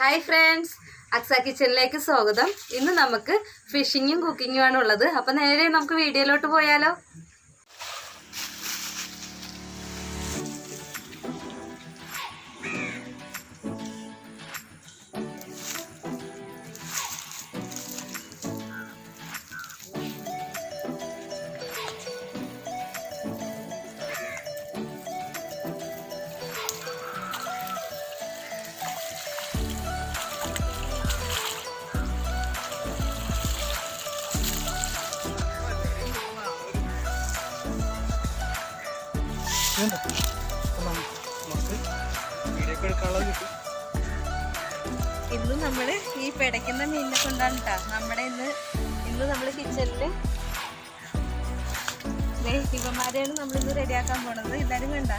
Hi friends, അക്സ കിച്ചണിലേക്ക് സ്വാഗതം. ഇന്ന് നമുക്ക് ഫിഷിങ്ങും കുക്കിങ്ങും ആണുള്ളത്. അപ്പം നേരെ നമുക്ക് വീഡിയോയിലോട്ട് പോയാലോ. ഇന്ന് നമ്മള് ഈ പിടയ്ക്കുന്ന മീനിനെ കൊണ്ടാണ് കേട്ടോ നമ്മുടെ ഇന്ന് നമ്മൾ കിച്ചണില് ഇവന്മാരെയാണ് നമ്മളിന്ന് റെഡിയാക്കാൻ പോണത്. എല്ലാരും കണ്ട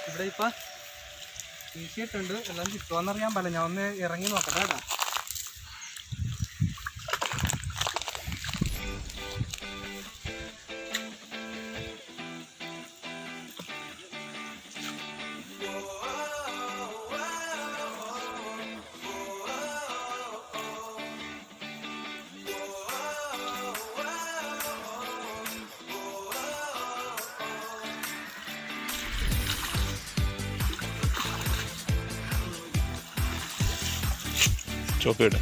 ഇവിടെ ഇപ്പൊ വീശിയിട്ടുണ്ട്. എല്ലാം കിട്ടുമെന്നറിയാൻ പറ്റില്ല. ഞാൻ ഒന്ന് ഇറങ്ങി നോക്കട്ടെ കേട്ടോ. ചോക്കയുടെ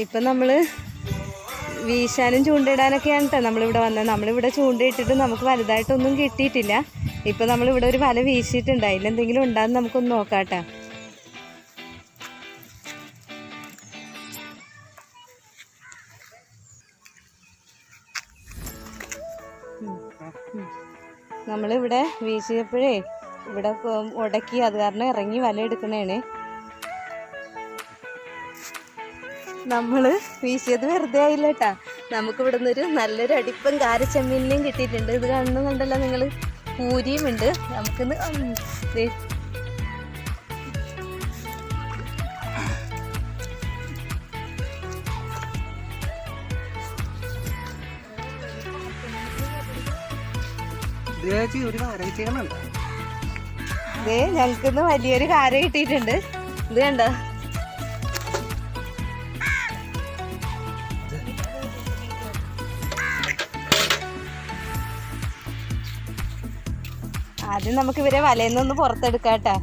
ഇപ്പം നമ്മൾ വീശാനും ചൂണ്ടയിടാനൊക്കെയാണ് കേട്ടോ നമ്മളിവിടെ വന്നത്. നമ്മളിവിടെ ചൂണ്ടയിട്ടിട്ട് നമുക്ക് വലുതായിട്ടൊന്നും കിട്ടിയിട്ടില്ല. ഇപ്പം നമ്മളിവിടെ ഒരു വല വീശിയിട്ടുണ്ട്. അതിലെന്തെങ്കിലും ഉണ്ടാകുന്ന നമുക്കൊന്ന് നോക്കാം കേട്ടോ. നമ്മളിവിടെ വീശിയപ്പോഴേ ഇവിടെ ഉടക്കി, അത് കാരണം ഇറങ്ങി വല എടുക്കണേണ്. നമ്മൾ വീശിയത് വെറുതെ ആയില്ല കേട്ടാ. നമുക്ക് ഇവിടെ നിന്നൊരു നല്ലൊരു അടിപ്പം കാരച്ചെമ്മീനിനെയും കിട്ടിയിട്ടുണ്ട്. ഇത് കാണുന്നുണ്ടല്ലോ നിങ്ങൾ, പൂരിയും ഉണ്ട്. നമുക്കിന്ന് ഞങ്ങൾക്കിന്ന് വലിയൊരു കാര കിട്ടിയിട്ടുണ്ട്. ഇത് കണ്ടോ, ആദ്യം നമുക്ക് ഇവരെ വലയിൽ നിന്നൊന്ന് പുറത്തെടുക്കാം കേട്ടാ.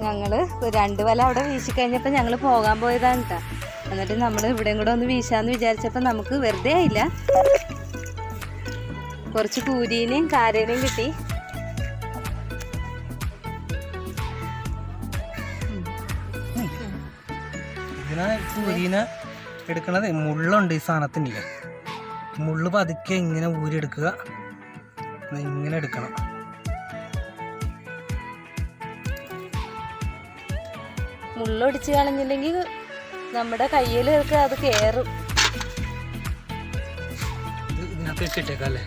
ഞങ്ങള് 2 വല അവിടെ വീശിക്കഴിഞ്ഞപ്പോൾ ഞങ്ങൾ പോകാൻ പോയതാണ് കേട്ടോ. എന്നിട്ട് നമ്മൾ ഇവിടെയും കൂടെ ഒന്ന് വീശാന്ന് വിചാരിച്ചപ്പോൾ നമുക്ക് വെറുതെ ആയില്ല, കുറച്ച് കൂരീനെയും കാരേനെയും കിട്ടി. കൂരീനെ എടുക്കണത് മുള്ളുണ്ട് ഈ സാധനത്തിൻ്റെ. മുള്ള് പതുക്കെ ഇങ്ങനെ ഊരിയെടുക്കുക, ഇങ്ങനെ എടുക്കണം. മുള്ളൊടിച്ച് കളഞ്ഞില്ലെങ്കിൽ നമ്മുടെ കയ്യിലൊക്കെ അത് കയറും. ഇതിനകത്ത് ഇട്ടിട്ടേക്കാം അല്ലേ?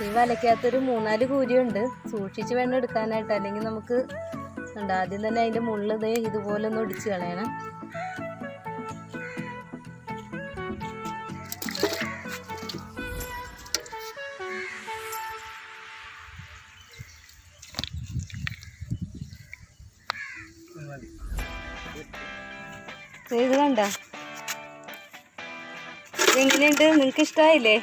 ഈ വലയ്ക്കകത്തൊരു 3-4 കൂരിയുണ്ട്. സൂക്ഷിച്ച് വേണം എടുക്കാനായിട്ട്, അല്ലെങ്കിൽ നമുക്ക് ഉണ്ട്. ആദ്യം തന്നെ അതിൻ്റെ മുള്ള് ഇതുപോലെ ഒന്ന് ഒടിച്ച് കളയണം. ഇത് കണ്ട എങ്ങനെയുണ്ട്, നിങ്ങൾക്ക് ഇഷ്ടമായില്ലേ?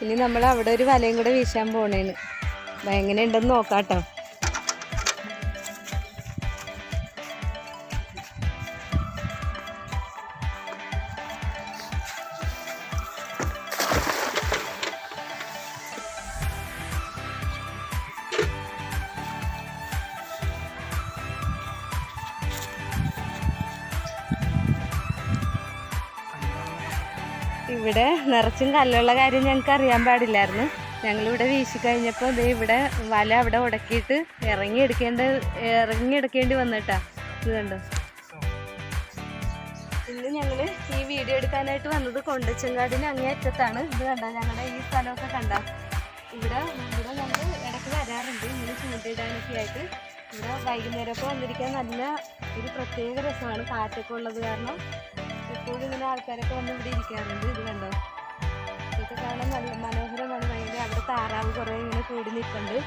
ഇനി നമ്മൾ അവിടെ ഒരു വലയും കൂടെ വീശാൻ പോണേന്. എങ്ങനെ ഉണ്ടെന്ന് നോക്കാട്ടോ. ഇവിടെ നിറച്ചും കല്ലുള്ള കാര്യം ഞങ്ങൾക്ക് അറിയാൻ പാടില്ലായിരുന്നു. ഞങ്ങളിവിടെ വീശി കഴിഞ്ഞപ്പോൾ ഇവിടെ വല അവിടെ ഉടക്കിയിട്ട് ഇറങ്ങിയെടുക്കേണ്ടി വന്നിട്ടാ. ഇത് കണ്ടോ, ഇന്ന് ഞങ്ങൾ ഈ വീഡിയോ എടുക്കാനായിട്ട് വന്നത് കൊണ്ടച്ചങ്കാടിന് അങ്ങേയറ്റത്താണ്. ഇത് കണ്ടോ, ഞങ്ങളുടെ ഈ സ്ഥലമൊക്കെ കണ്ട. ഇവിടെ ഞങ്ങൾ ഇടയ്ക്ക് വരാറുണ്ട് ഇങ്ങനെ ചൂണ്ടയിടാനൊക്കെ ആയിട്ട്. ഇവിടെ വൈകുന്നേരമൊക്കെ വന്നിരിക്കാൻ നല്ല ഒരു പ്രത്യേക രസമാണ്. കാറ്റൊക്കെ ഉള്ളത് കാരണം എപ്പോഴും ഇങ്ങനെ ആൾക്കാരൊക്കെ വന്ന് ഇവിടെ ഇരിക്കാറുണ്ട്. ഇത് കണ്ടോ, ഇതൊക്കെ കാണാൻ നല്ല മനോഹരമാണ്. ഭയങ്കര അവിടെ താറാവ് കുറേ ഇങ്ങനെ കൂടി നിൽക്കുന്നുണ്ട്.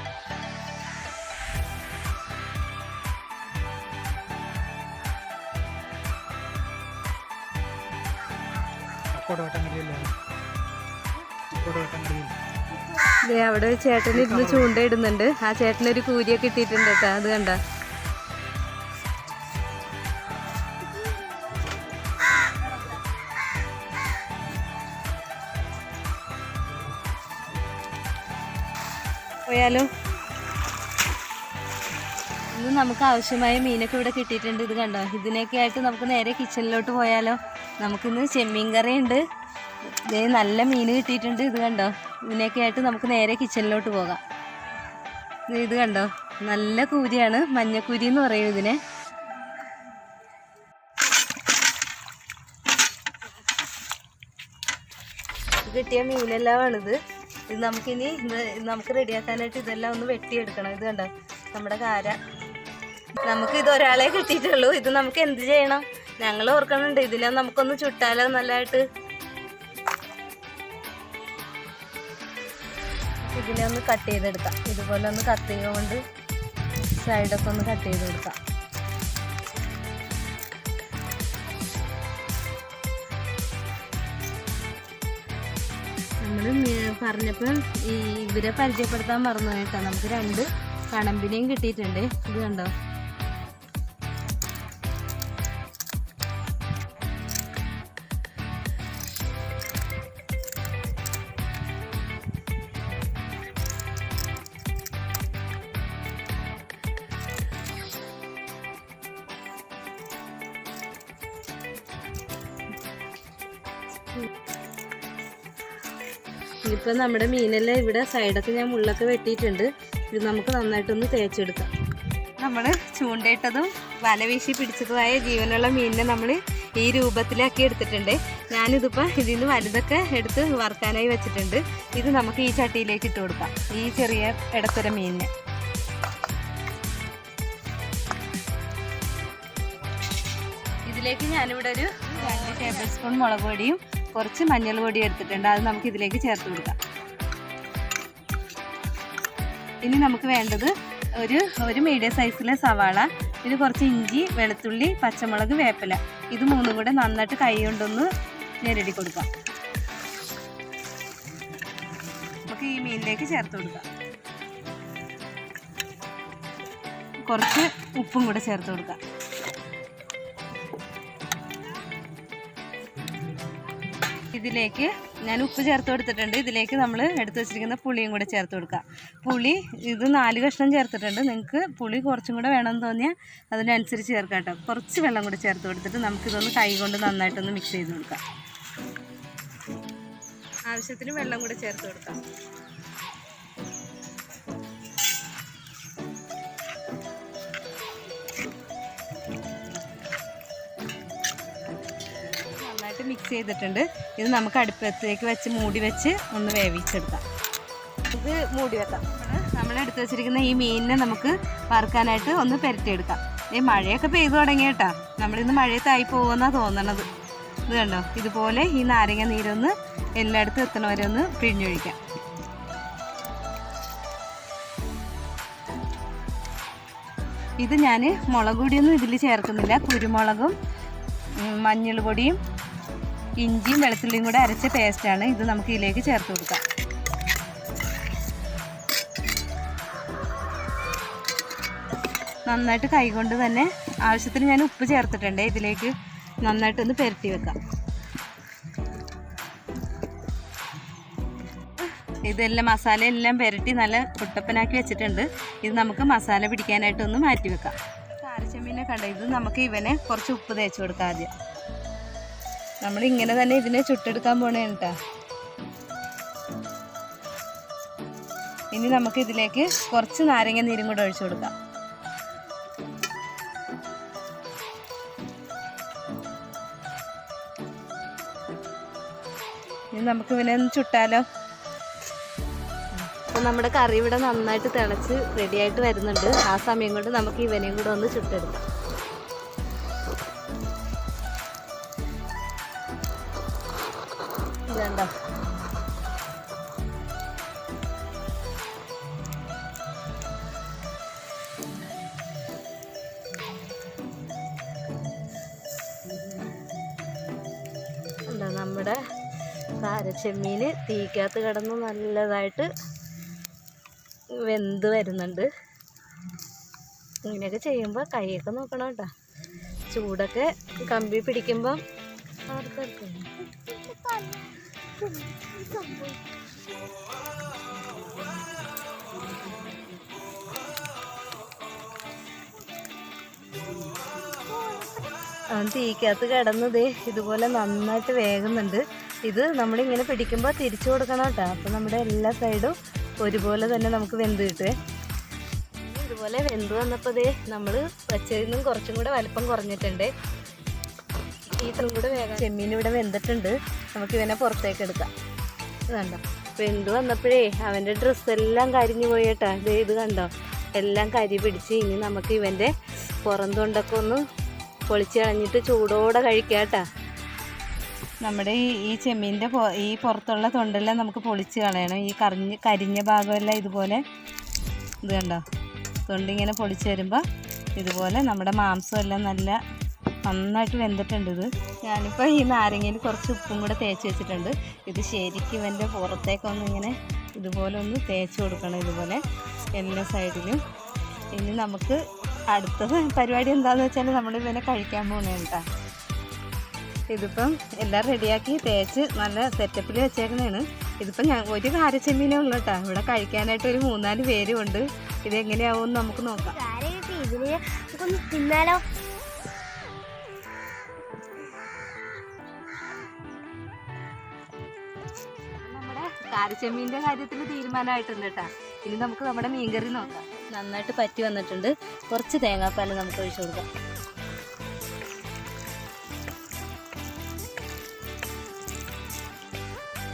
അവിടെ ചേട്ടൻ ഇരുന്ന് ചൂണ്ടയിടുന്നുണ്ട്. ആ ചേട്ടനൊരു കൂരിയൊക്കെ ഇട്ടിട്ടുണ്ട് കേട്ടോ. അത് കണ്ട, പോയാലോ? ഇന്ന് നമുക്ക് ആവശ്യമായ മീനൊക്കെ ഇവിടെ കിട്ടിയിട്ടുണ്ട്. ഇത് കണ്ടോ, ഇതിനൊക്കെ ആയിട്ട് നമുക്ക് നേരെ കിച്ചണിലോട്ട് പോയാലോ? നമുക്കിന്ന് ചെമ്മീൻ കറിയുണ്ട്, നല്ല മീൻ കിട്ടിയിട്ടുണ്ട്. ഇത് കണ്ടോ, ഇതിനൊക്കെ ആയിട്ട് നമുക്ക് നേരെ കിച്ചണിലോട്ട് പോകാം. ഇത് കണ്ടോ, നല്ല കൂരിയാണ്, മഞ്ഞക്കൂരി എന്ന് പറയും ഇതിനെ. കിട്ടിയ മീനെല്ലാമാണിത്. ഇത് നമുക്കിനി നമുക്ക് റെഡിയാക്കാനായിട്ട് ഇതെല്ലാം ഒന്ന് വെട്ടിയെടുക്കണം. ഇത് കണ്ടോ നമ്മുടെ കാര. നമുക്ക് ഇത് ഒരാളെ കിട്ടിയിട്ടുള്ളൂ. ഇത് നമുക്ക് എന്ത് ചെയ്യണം? ഞങ്ങൾ ഓർക്കണുണ്ട് ഇതിനെ നമുക്കൊന്ന് ചുട്ടാലോ നല്ലതായിട്ട്. ഇതിനെ ഒന്ന് കട്ട് ചെയ്തെടുക്കാം. ഇതുപോലെ ഒന്ന് കത്തി കൊണ്ട് സൈഡൊക്കെ ഒന്ന് കട്ട് ചെയ്തെടുക്കാം. നമ്മൾ പറഞ്ഞപ്പോൾ ഇവരെ പരിചയപ്പെടുത്താൻ മറന്നു കേട്ടോ. നമുക്ക് 2 കണമ്പിനെയും കിട്ടിയിട്ടുണ്ട്. ഇത് കണ്ടോ, ഇപ്പം നമ്മുടെ മീനെല്ലാം ഇവിടെ സൈഡൊക്കെ ഞാൻ മുള്ളൊക്കെ വെട്ടിയിട്ടുണ്ട്. ഇത് നമുക്ക് നന്നായിട്ടൊന്ന് തേച്ചെടുക്കാം. നമ്മൾ ചൂണ്ടയിട്ടതും വല വീശി പിടിച്ചതുമായ ജീവനുള്ള മീനിനെ നമ്മൾ ഈ രൂപത്തിലാക്കി എടുത്തിട്ടുണ്ട്. ഞാനിതിപ്പോൾ ഇതിൽ നിന്ന് വലുതൊക്കെ എടുത്ത് വറുക്കാനായി വെച്ചിട്ടുണ്ട്. ഇത് നമുക്ക് ഈ ചട്ടിയിലേക്ക് ഇട്ട് കൊടുക്കാം, ഈ ചെറിയ ഇടത്തര മീനിനെ. ഇതിലേക്ക് ഞാനിവിടെ ഒരു 2 ടേബിൾ സ്പൂൺ മുളക് പൊടിയും കുറച്ച് മഞ്ഞൾ പൊടിയും എടുത്തിട്ടുണ്ട്. അത് നമുക്ക് ഇതിലേക്ക് ചേർത്ത് കൊടുക്കാം. ഇനി നമുക്ക് വേണ്ടത് ഒരു മീഡിയം സൈസിലെ സവാള, ഇത് കുറച്ച് ഇഞ്ചി, വെളുത്തുള്ളി, പച്ചമുളക്, വേപ്പില, ഇത് 3 കൂടെ നന്നായിട്ട് കൈ കൊണ്ടൊന്ന് ഞെരടി കൊടുക്കാം. നമുക്ക് ഈ മീനിലേക്ക് ചേർത്ത് കൊടുക്കാം. കുറച്ച് ഉപ്പും കൂടെ ചേർത്ത് കൊടുക്കാം. ഇതിലേക്ക് ഞാൻ ഉപ്പ് ചേർത്ത് കൊടുത്തിട്ടുണ്ട്. ഇതിലേക്ക് നമ്മൾ എടുത്ത് വെച്ചിരിക്കുന്ന പുളിയും കൂടെ ചേർത്ത് കൊടുക്കാം. പുളി ഇത് 4 കഷ്ണം ചേർത്തിട്ടുണ്ട്. നിങ്ങൾക്ക് പുളി കുറച്ചും കൂടെ വേണമെന്ന് തോന്നിയാൽ അതിനനുസരിച്ച് ചേർക്കാം കേട്ടോ. കുറച്ച് വെള്ളം കൂടെ ചേർത്ത് കൊടുത്തിട്ട് നമുക്കിതൊന്ന് കൈ കൊണ്ട് നന്നായിട്ടൊന്ന് മിക്സ് ചെയ്ത് കൊടുക്കാം. ആവശ്യത്തിന് വെള്ളം കൂടെ ചേർത്ത് കൊടുക്കാം. മിക്സ് ചെയ്തിട്ടുണ്ട്. ഇത് നമുക്ക് അടുപ്പത്തേക്ക് വെച്ച് മൂടി വെച്ച് ഒന്ന് വേവിച്ചെടുക്കാം. ഇത് മൂടി വെക്കാം. നമ്മൾ എടുത്ത് വെച്ചിരിക്കുന്ന ഈ മീനിനെ നമുക്ക് വറുക്കാനായിട്ട് ഒന്ന് പുരട്ടിയെടുക്കാം. ഈ മഴയൊക്കെ പെയ്തു തുടങ്ങി കേട്ടോ. നമ്മളിന്ന് മഴയത്തായി പോകുമെന്നാണ് തോന്നണത്. ഇത് കണ്ടോ, ഇതുപോലെ ഈ നാരങ്ങ നീരൊന്ന് എല്ലായിടത്തും എത്തണവരെ ഒന്ന് പിഴിഞ്ഞൊഴിക്കാം. ഇത് ഞാൻ മുളക് പൊടിയൊന്നും ഇതിൽ ചേർക്കുന്നില്ല. കുരുമുളകും മഞ്ഞൾ പൊടിയും ഇഞ്ചിയും വെളുത്തുള്ളിയും കൂടെ അരച്ച പേസ്റ്റാണ്. ഇത് നമുക്ക് ഇതിലേക്ക് ചേർത്ത് കൊടുക്കാം. നന്നായിട്ട് കൈകൊണ്ട് തന്നെ ആവശ്യത്തിന് ഞാൻ ഉപ്പ് ചേർത്തിട്ടുണ്ട്. ഇതിലേക്ക് നന്നായിട്ടൊന്ന് പുരട്ടി വെക്കാം. ഇതെല്ലാം മസാല എല്ലാം പുരട്ടി നല്ല കുട്ടപ്പനാക്കി വെച്ചിട്ടുണ്ട്. ഇത് നമുക്ക് മസാല പിടിക്കാനായിട്ടൊന്ന് മാറ്റി വെക്കാം. കാരച്ചെമ്മീനെ കണ്ട ഇത് നമുക്ക് ഇവനെ കുറച്ച് ഉപ്പ് തേച്ച് കൊടുക്കാം. ആദ്യം നമ്മളിങ്ങനെ തന്നെ ഇതിനെ ചുട്ടെടുക്കാൻ പോണേ കേട്ടോ. ഇനി നമുക്ക് ഇതിലേക്ക് കുറച്ച് നാരങ്ങ നീരും കൂടെ ഒഴിച്ചു കൊടുക്കാം. ഇനി നമുക്ക് ഇവനെ ഒന്ന് ചുട്ടാലോ. അപ്പം നമ്മുടെ കറി ഇവിടെ നന്നായിട്ട് തിളച്ച് റെഡിയായിട്ട് വരുന്നുണ്ട്. ആ സമയം കൊണ്ട് നമുക്ക് ഇവനെയും കൂടെ ഒന്ന് ചുട്ടെടുക്കാം. ഇതുണ്ടോ, നമ്മുടെ കാരച്ചെമ്മീൻ തീക്കകത്ത് കിടന്ന് നല്ലതായിട്ട് വെന്ത് വരുന്നുണ്ട്. ഇങ്ങനെയൊക്കെ ചെയ്യുമ്പോൾ കൈയൊക്കെ നോക്കണം കേട്ടോ. ചൂടൊക്കെ കമ്പി പിടിക്കുമ്പം തീക്കകത്ത് കിടന്നത് ഇതുപോലെ നന്നായിട്ട് വേകുന്നുണ്ട്. ഇത് നമ്മളിങ്ങനെ പിടിക്കുമ്പോൾ തിരിച്ചു കൊടുക്കണം കേട്ടോ. അപ്പം നമ്മുടെ എല്ലാ സൈഡും ഒരുപോലെ തന്നെ നമുക്ക് വെന്ത് കിട്ടുവേ. ഇതുപോലെ വെന്ത് വന്നപ്പോൾ നമ്മൾ വെച്ചതിൽ നിന്നും കുറച്ചും കൂടെ വലിപ്പം കുറഞ്ഞിട്ടുണ്ട്. ഈ ഇത്രയും കൂടെ വേഗം ചെമ്മീൻ ഇവിടെ വെന്തിട്ടുണ്ട്. നമുക്ക് ഇവനെ പുറത്തേക്ക് എടുക്കാം. ഇത് കണ്ടോ. വെന്ത് വന്നപ്പോഴേ അവൻ്റെ ഡ്രസ്സെല്ലാം കരിഞ്ഞു പോയി കേട്ടോ. ഇത് കണ്ടോ, എല്ലാം കരി പിടിച്ച്. ഇനി നമുക്ക് ഇവൻ്റെ പുറം തൊണ്ടൊക്കെ ഒന്ന് പൊളിച്ച് കളഞ്ഞിട്ട് ചൂടോടെ കഴിക്കാം കേട്ടോ. നമ്മുടെ ഈ ചെമ്മീൻ്റെ ഈ പുറത്തുള്ള തൊണ്ടെല്ലാം നമുക്ക് പൊളിച്ച് കളയണം. ഈ കരിഞ്ഞ ഭാഗമെല്ലാം ഇതുപോലെ ഇത് കണ്ടോ, തൊണ്ടിങ്ങനെ പൊളിച്ച് വരുമ്പോൾ ഇതുപോലെ നമ്മുടെ മാംസം എല്ലാം നന്നായിട്ട് വെന്തിട്ടുണ്ട്. ഇത് ഞാനിപ്പോൾ ഈ നാരങ്ങയിൽ കുറച്ച് ഉപ്പും കൂടെ തേച്ച് വെച്ചിട്ടുണ്ട്. ഇത് ശരിക്കും ഇവൻ്റെ പുറത്തേക്കൊന്ന് ഇങ്ങനെ ഇതുപോലെ ഒന്ന് തേച്ച് കൊടുക്കണം, ഇതുപോലെ എല്ലാ സൈഡിലും. ഇനി നമുക്ക് അടുത്ത പരിപാടി എന്താണെന്ന് വെച്ചാൽ നമ്മൾ ഇവനെ കഴിക്കാൻ പോകുന്നത് കേട്ടോ. ഇതിപ്പം എല്ലാം റെഡിയാക്കി തേച്ച് നല്ല സെറ്റപ്പിൽ വെച്ചേക്കുന്നതാണ്. ഇതിപ്പം ഒരു കാരച്ചെമ്മീനേ ഉള്ളൂ കേട്ടോ. ഇവിടെ കഴിക്കാനായിട്ട് ഒരു 3-4 പേരും ഉണ്ട്. ഇതെങ്ങനെയാവുമെന്ന് നമുക്ക് നോക്കാം. തിന്നാലോ? നമ്മുടെ കാരച്ചെമ്മീൻ്റെ കാര്യത്തിൽ തീരുമാനമായിട്ടുണ്ട് കേട്ടോ. ഇനി നമുക്ക് നമ്മുടെ മീൻകറി നോക്കാം. നന്നായിട്ട് പറ്റി വന്നിട്ടുണ്ട്. കുറച്ച് തേങ്ങാപ്പാൽ നമുക്ക് ഒഴിച്ചു കൊടുക്കാം.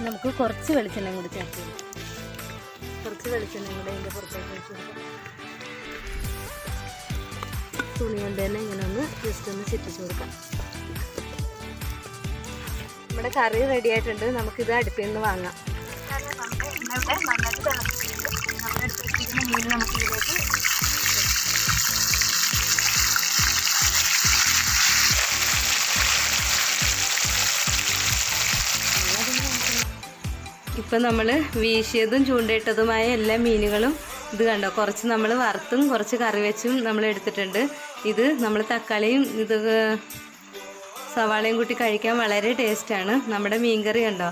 നമുക്ക് കുറച്ച് വെളിച്ചെണ്ണ കൂടി ചേർത്ത് കൊടുക്കാം. കുറച്ച് വെളിച്ചെണ്ണ കൂടെ അതിൻ്റെ പുറത്തേക്ക് ഒഴിച്ചു കൊടുക്കാം. തുണി കൊണ്ട് തന്നെ ഇങ്ങനെ ഒന്ന് ജസ്റ്റ് ഒന്ന് ചുറ്റിച്ച് കൊടുക്കാം. നമ്മുടെ കറി റെഡി ആയിട്ടുണ്ട്. നമുക്കിത് അടുപ്പിൽ നിന്ന് വാങ്ങാം. നന്നായിട്ട് തിളച്ചിട്ടുണ്ട്. നമ്മുടെ അടുപ്പിച്ചിരിക്കുന്ന മീൻ നമുക്ക് ഇതിലേക്ക് ഇപ്പം നമ്മൾ വീശിയതും ചൂണ്ടയിട്ടതുമായ എല്ലാ മീനുകളും ഇത് കണ്ടോ, കുറച്ച് നമ്മൾ വറുത്തും കുറച്ച് കറി വെച്ചും നമ്മൾ എടുത്തിട്ടുണ്ട്. ഇത് നമ്മൾ തക്കാളിയും ഇത് സവാളയും കൂട്ടി കഴിക്കാൻ വളരെ ടേസ്റ്റാണ്. നമ്മുടെ മീൻകറി കണ്ടോ,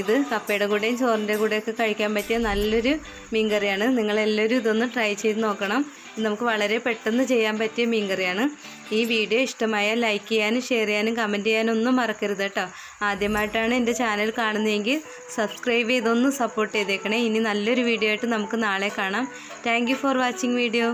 ഇത് കപ്പയുടെ കൂടെയും ചോറിൻ്റെ കൂടെയൊക്കെ കഴിക്കാൻ പറ്റിയ നല്ലൊരു മീൻകറിയാണ്. നിങ്ങളെല്ലാവരും ഇതൊന്ന് ട്രൈ ചെയ്ത് നോക്കണം. നമുക്ക് വളരെ പെട്ടെന്ന് ചെയ്യാൻ പറ്റിയ മീൻകറിയാണ്. ഈ വീഡിയോ ഇഷ്ടമായാൽ ലൈക്ക് ചെയ്യാനും ഷെയർ ചെയ്യാനും കമൻറ്റ് ചെയ്യാനും ഒന്നും മറക്കരുത് കേട്ടോ. ആദ്യമായിട്ടാണ് എൻ്റെ ചാനൽ കാണുന്നതെങ്കിൽ സബ്സ്ക്രൈബ് ചെയ്തൊന്ന് സപ്പോർട്ട് ചെയ്തേക്കണേ. ഇനി നല്ലൊരു വീഡിയോ ആയിട്ട് നമുക്ക് നാളെ കാണാം. Thank you for watching video.